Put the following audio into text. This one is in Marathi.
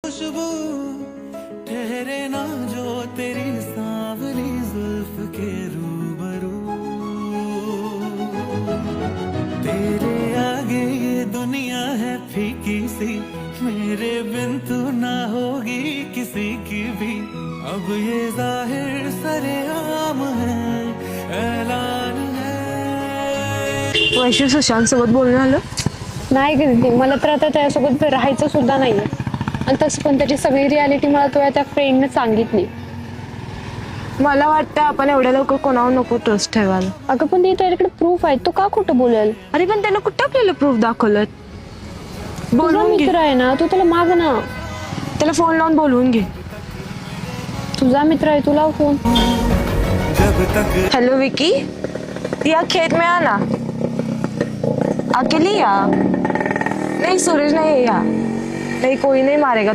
खुशबू ठहरे ना जो तेरी सांवली जुल्फ के रूबरू, तेरे आगे ये दुनिया है फीकी सी, मेरे बिन तू ना होगी किसी की भी। अब ये जाहिर सरेआम है, ऐलान है। वैशिव सुशांत सोबत बोलणं आलं नाही ग दीदी, मला तर आता त्याच्यासोबत राहायचं सुद्धा नाहीये. आणि तसं पण त्याची सगळी रियालिटी मला तुझ्या त्या फ्रेंडने सांगितली. मला वाटतं आपण एवढ्या लवकर कोणावर नको ट्रस्ट ठेवायला. अगं पण ती त्याच्याकडे प्रूफ आहे, तो का खोटं बोलेल? अरे पण त्यानं कुठं आपल्याला प्रूफ दाखवलं? तुझा बोलवून घे, मित्र आहे ना, तू त्याला माग ना. त्याला फोन लावून बोलवून घे. तुझा मित्र आहे, तुला फोन. जब तक हेलो विकी, या खेत में आना. अकेली या? नहीं सूरज नहीं है यहाँ. नहीं, कोई नहीं मारेगा.